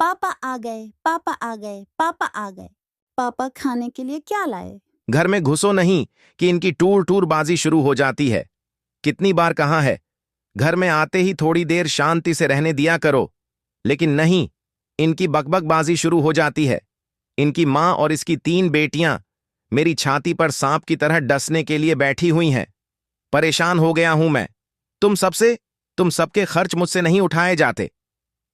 पापा आ गए, पापा आ गए, पापा आ गए। पापा खाने के लिए क्या लाए? घर में घुसो नहीं कि इनकी टूर टूर बाजी शुरू हो जाती है। कितनी बार कहा है, घर में आते ही थोड़ी देर शांति से रहने दिया करो, लेकिन नहीं, इनकी बकबकबाजी शुरू हो जाती है। इनकी माँ और इसकी 3 बेटियां मेरी छाती पर सांप की तरह डसने के लिए बैठी हुई हैं। परेशान हो गया हूं मैं। तुम सबके खर्च मुझसे नहीं उठाए जाते।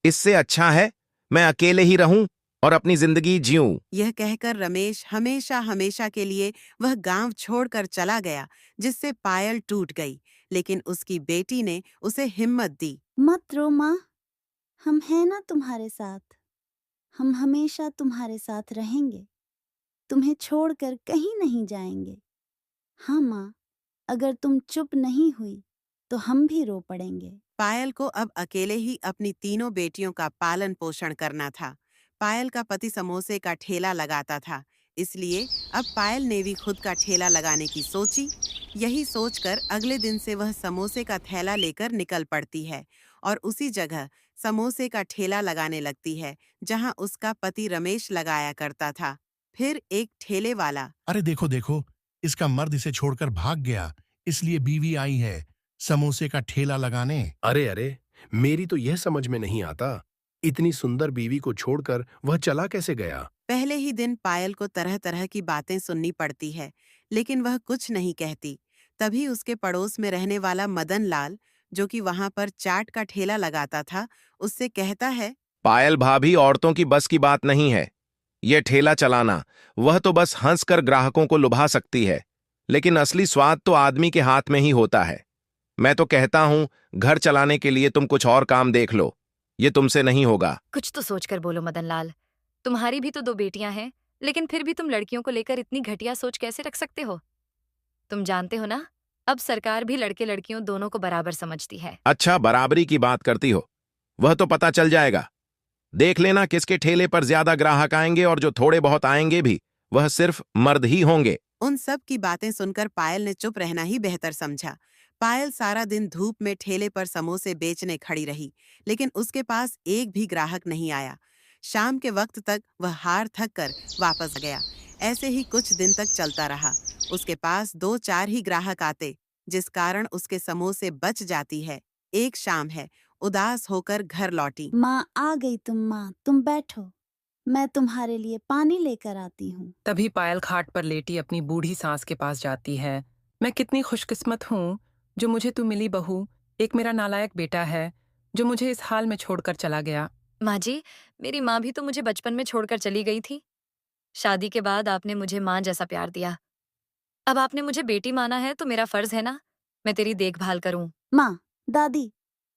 इससे अच्छा है मैं अकेले ही रहूं और अपनी जिंदगी जीऊं। यह कहकर रमेश हमेशा हमेशा के लिए वह गांव छोड़कर चला गया, जिससे पायल टूट गई। लेकिन उसकी बेटी ने उसे हिम्मत दी। मत रो माँ, हम हैं ना तुम्हारे साथ। हम हमेशा तुम्हारे साथ रहेंगे। तुम्हें छोड़कर कहीं नहीं जाएंगे। हाँ माँ, अगर तुम चुप नहीं हुई तो हम भी रो पड़ेंगे। पायल को अब अकेले ही अपनी तीनों बेटियों का पालन पोषण करना था। पायल का पति समोसे का ठेला लगाता था, इसलिए अब पायल ने भी खुद का ठेला लगाने की सोची। यही सोचकर अगले दिन से वह समोसे का थैला लेकर निकल पड़ती है और उसी जगह समोसे का ठेला लगाने लगती है जहां उसका पति रमेश लगाया करता था। फिर एक ठेले वाला, अरे देखो देखो, इसका मर्द इसे छोड़कर भाग गया, इसलिए बीवी आई है समोसे का ठेला लगाने। अरे अरे, मेरी तो यह समझ में नहीं आता, इतनी सुंदर बीवी को छोड़कर वह चला कैसे गया। पहले ही दिन पायल को तरह तरह की बातें सुननी पड़ती है, लेकिन वह कुछ नहीं कहती। तभी उसके पड़ोस में रहने वाला मदन लाल, जो कि वहां पर चाट का ठेला लगाता था, उससे कहता है, पायल भाभी औरतों की बस की बात नहीं है। यह ठेला चलाना, वह तो बस हंसकर ग्राहकों को लुभा सकती है, लेकिन असली स्वाद तो आदमी के हाथ में ही होता है। मैं तो कहता हूं, घर चलाने के लिए तुम कुछ और काम देख लो। ये तुमसे नहीं होगा। कुछ तो सोचकर बोलो मदन लाल। तुम्हारी भी तो 2 बेटियां हैं, लेकिन फिर भी तुम लड़कियों को लेकर इतनी घटिया सोच कैसे रख सकते हो? तुम जानते हो ना, अब सरकार भी लड़के लड़कियों दोनों को बराबर समझती है। अच्छा, बराबरी की बात करती हो, वह तो पता चल जाएगा। देख लेना किसके ठेले पर ज्यादा ग्राहक आएंगे, और जो थोड़े बहुत आएंगे भी वह सिर्फ मर्द ही होंगे। उन सब की बातें सुनकर पायल ने चुप रहना ही बेहतर समझा। पायल सारा दिन धूप में ठेले पर समोसे बेचने खड़ी रही, लेकिन उसके पास एक भी ग्राहक नहीं आया। शाम के वक्त तक वह हार थक कर वापस गया। ऐसे ही कुछ दिन तक चलता रहा। उसके पास 2-4 ही ग्राहक आते, जिस कारण उसके समोसे बच जाती है। एक शाम है, उदास होकर घर लौटी। माँ आ गई माँ, तुम बैठो, मैं तुम्हारे लिए पानी लेकर आती हूँ। तभी पायल खाट पर लेटी अपनी बूढ़ी सास के पास जाती है। मैं कितनी खुशकिस्मत हूँ जो मुझे तू मिली बहू। एक मेरा नालायक बेटा है जो मुझे इस हाल में छोड़कर चला गया। माँ जी, मेरी माँ भी तो मुझे बचपन में छोड़कर चली गई थी। शादी के बाद आपने मुझे माँ जैसा प्यार दिया। अब आपने मुझे बेटी माना है तो मेरा फर्ज है ना, मैं तेरी देखभाल करूं। माँ, दादी,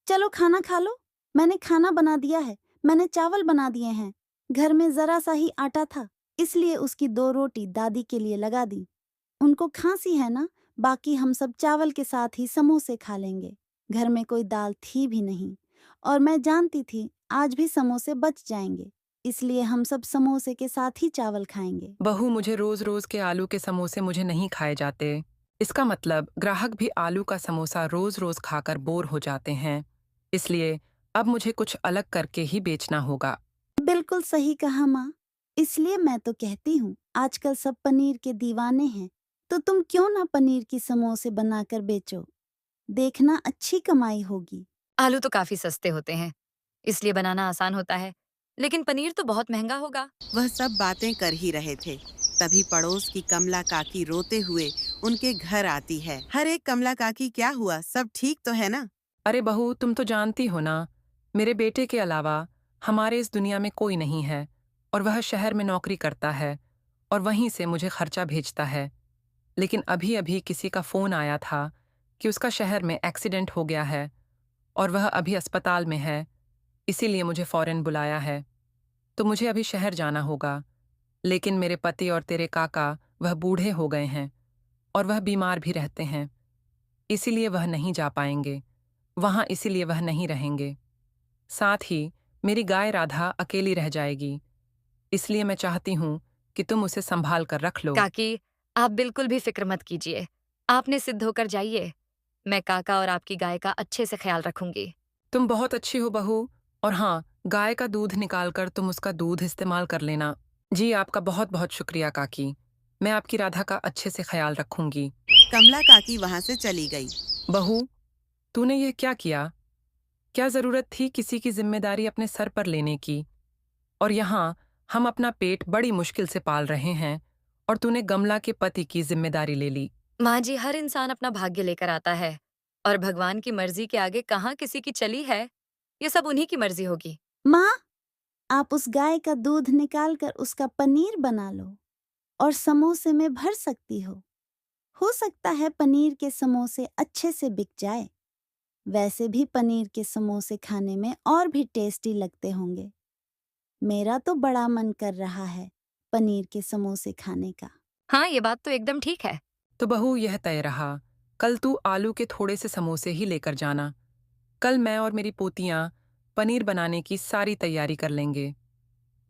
चलो खाना खा लो। मैंने खाना बना दिया है। मैंने चावल बना दिए हैं। घर में जरा सा ही आटा था, इसलिए उसकी 2 रोटी दादी के लिए लगा दी। उनको खांसी है ना, बाकी हम सब चावल के साथ ही समोसे खा लेंगे। घर में कोई दाल थी भी नहीं, और मैं जानती थी आज भी समोसे बच जाएंगे, इसलिए हम सब समोसे के साथ ही चावल खाएंगे। बहू, मुझे रोज रोज के आलू के समोसे मुझे नहीं खाए जाते। इसका मतलब ग्राहक भी आलू का समोसा रोज रोज खाकर बोर हो जाते हैं। इसलिए अब मुझे कुछ अलग करके ही बेचना होगा। बिल्कुल सही कहा माँ। इसलिए मैं तो कहती हूँ, आजकल सब पनीर के दीवाने हैं, तो तुम क्यों ना पनीर की समोसे बनाकर बेचो। देखना अच्छी कमाई होगी। आलू तो काफी सस्ते होते हैं, इसलिए बनाना आसान होता है, लेकिन पनीर तो बहुत महंगा होगा। वह सब बातें कर ही रहे थे, तभी पड़ोस की कमला काकी रोते हुए उनके घर आती है। अरे कमला काकी, क्या हुआ? सब ठीक तो है ना? अरे बहू, तुम तो जानती हो ना, मेरे बेटे के अलावा हमारे इस दुनिया में कोई नहीं है, और वह शहर में नौकरी करता है और वहीं से मुझे खर्चा भेजता है। लेकिन अभी अभी किसी का फ़ोन आया था कि उसका शहर में एक्सीडेंट हो गया है और वह अभी अस्पताल में है, इसीलिए मुझे फ़ौरन बुलाया है। तो मुझे अभी शहर जाना होगा, लेकिन मेरे पति और तेरे काका वह बूढ़े हो गए हैं और वह बीमार भी रहते हैं, इसीलिए वह नहीं जा पाएंगे वहाँ, इसीलिए वह नहीं रहेंगे। साथ ही मेरी गाय राधा अकेली रह जाएगी, इसलिए मैं चाहती हूँ कि तुम उसे संभाल कर रख लो। काकी, आप बिल्कुल भी फिक्र मत कीजिए, आपने सिद्ध होकर जाइए। मैं काका और आपकी गाय का अच्छे से ख्याल रखूंगी। तुम बहुत अच्छी हो बहू, और हाँ, गाय का दूध निकालकर तुम उसका दूध इस्तेमाल कर लेना। जी, आपका बहुत बहुत शुक्रिया काकी। मैं आपकी राधा का अच्छे से ख्याल रखूंगी। कमला काकी वहां से चली गई। बहू, तूने ये क्या किया? क्या जरूरत थी किसी की जिम्मेदारी अपने सर पर लेने की? और यहाँ हम अपना पेट बड़ी मुश्किल से पाल रहे हैं और तूने गमला के पति की जिम्मेदारी ले ली। माँ जी, हर इंसान अपना भाग्य लेकर आता है और भगवान की मर्जी के आगे कहाँ किसी की चली है। ये सब उन्हीं की मर्जी होगी। माँ, आप उस गाय का दूध निकाल कर उसका पनीर बना लो और समोसे में भर सकती हो। सकता है पनीर के समोसे अच्छे से बिक जाए। वैसे भी पनीर के समोसे खाने में और भी टेस्टी लगते होंगे। मेरा तो बड़ा मन कर रहा है पनीर के समोसे खाने का। हाँ, ये बात तो एकदम ठीक है। तो बहू, यह तय रहा, कल तू आलू के थोड़े से समोसे ही लेकर जाना। कल मैं और मेरी पोतियां पनीर बनाने की सारी तैयारी कर लेंगे।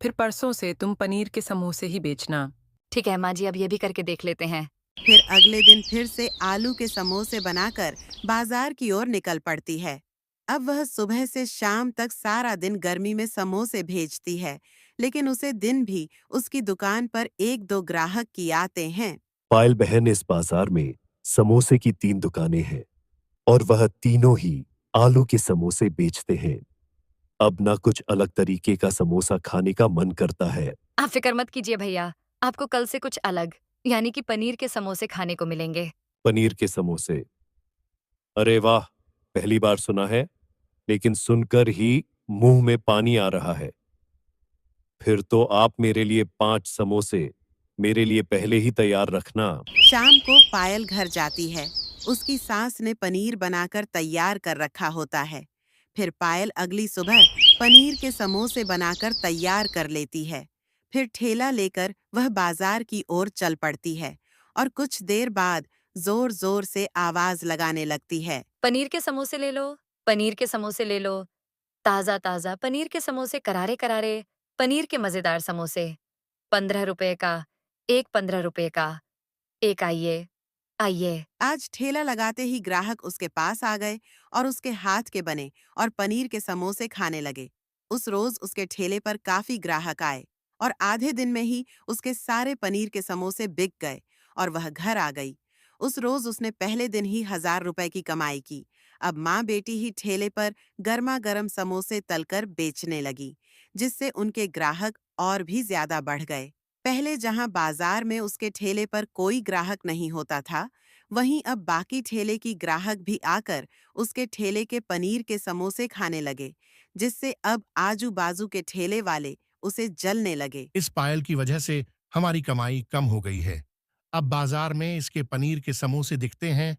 फिर परसों से तुम पनीर के समोसे ही बेचना। ठीक है माँ जी, अब ये भी करके देख लेते हैं। फिर अगले दिन फिर से आलू के समोसे बनाकर बाजार की ओर निकल पड़ती है। अब वह सुबह से शाम तक सारा दिन गर्मी में समोसे भेजती है, लेकिन उसे दिन भी उसकी दुकान पर एक दो ग्राहक की आते हैं। पायल बहन, इस बाजार में समोसे की 3 दुकानें हैं और वह तीनों ही आलू के समोसे बेचते हैं। अब ना कुछ अलग तरीके का समोसा खाने का मन करता है। आप फिक्र मत कीजिए भैया, आपको कल से कुछ अलग यानी कि पनीर के समोसे खाने को मिलेंगे। पनीर के समोसे? अरे वाह, पहली बार सुना है, लेकिन सुनकर ही मुंह में पानी आ रहा है। फिर तो आप मेरे लिए 5 समोसे मेरे लिए पहले ही तैयार रखना। शाम को पायल घर जाती है। उसकी सास ने पनीर बनाकर तैयार कर रखा होता है। फिर पायल अगली सुबह पनीर के समोसे बनाकर तैयार कर लेती है। फिर ठेला लेकर वह बाजार की ओर चल पड़ती है और कुछ देर बाद जोर जोर से आवाज लगाने लगती है। पनीर के समोसे ले लो, पनीर के समोसे ले लो, ताजा ताजा पनीर के समोसे, करारे करारे पनीर के मजेदार समोसे, 15 रुपए का, एक 15 रुपए का, एक आइए आइए। आज ठेला लगाते ही ग्राहक उसके पास आ गए और उसके हाथ के बने और पनीर के समोसे खाने लगे। उस रोज उसके ठेले पर काफी ग्राहक आए और आधे दिन में ही उसके सारे पनीर के समोसे बिक गए और वह घर आ गई। उस रोज उसने पहले दिन ही 1000 रुपए की कमाई की। अब माँ बेटी ही ठेले पर गर्मा गर्म समोसे तलकर बेचने लगी, जिससे उनके ग्राहक और भी ज्यादा बढ़ गए। पहले जहां बाजार में उसके ठेले पर कोई ग्राहक नहीं होता था, वहीं अब बाकी ठेले की ग्राहक भी आकर उसके ठेले के पनीर के समोसे खाने लगे, जिससे अब आजू बाजू के ठेले वाले उसे जलने लगे। इस पायल की वजह से हमारी कमाई कम हो गई है। अब बाजार में इसके पनीर के समोसे दिखते हैं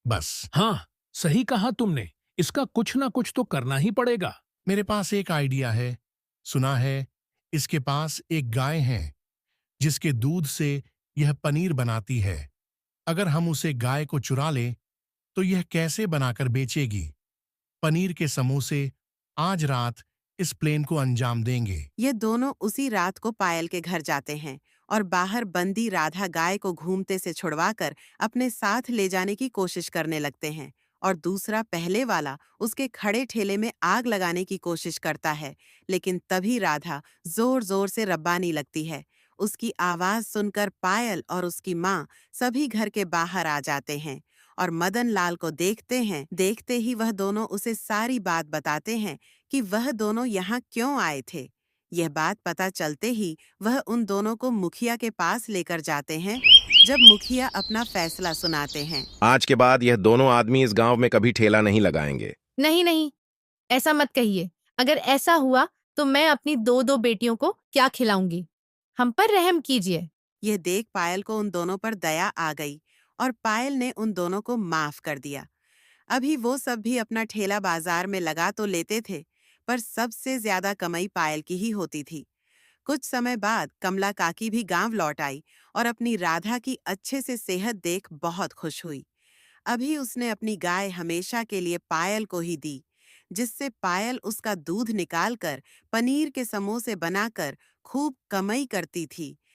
बस। हाँ, सही कहा तुमने। इसका कुछ ना कुछ तो करना ही पड़ेगा। मेरे पास एक आइडिया है। सुना है इसके पास एक गाय है जिसके दूध से यह पनीर बनाती है। अगर हम उसे गाय को चुरा लें तो यह कैसे बनाकर बेचेगी? पनीर के समोसे आज रात इस प्लेन को अंजाम देंगे। ये दोनों उसी रात को पायल के घर जाते हैं और बाहर बंदी राधा गाय को घूमते से छुड़वाकर अपने साथ ले जाने की कोशिश करने लगते हैं और दूसरा पहले वाला उसके खड़े ठेले में आग लगाने की कोशिश करता है। लेकिन तभी राधा जोर जोर से रब्बानी लगती है। उसकी आवाज सुनकर पायल और उसकी माँ सभी घर के बाहर आ जाते हैं और मदन लाल को देखते हैं। देखते ही वह दोनों उसे सारी बात बताते हैं कि वह दोनों यहाँ क्यों आए थे। यह बात पता चलते ही वह उन दोनों को मुखिया के पास लेकर जाते हैं। जब मुखिया अपना फैसला सुनाते हैं, आज के बाद यह दोनों आदमी इस गांव में कभी ठेला नहीं लगाएंगे। नहीं नहीं, ऐसा मत कहिए। अगर ऐसा हुआ तो मैं अपनी दो दो बेटियों को क्या खिलाऊंगी? हम पर रहम कीजिए। यह देख पायल को उन दोनों पर दया आ गई और पायल ने उन दोनों को माफ कर दिया। अभी वो सब भी अपना ठेला बाजार में लगा तो लेते थे, पर सबसे ज्यादा कमाई पायल की ही होती थी। कुछ समय बाद कमला काकी भी गांव लौट आई और अपनी राधा की अच्छे से सेहत देख बहुत खुश हुई। अभी उसने अपनी गाय हमेशा के लिए पायल को ही दी, जिससे पायल उसका दूध निकालकर पनीर के समोसे बनाकर खूब कमाई करती थी।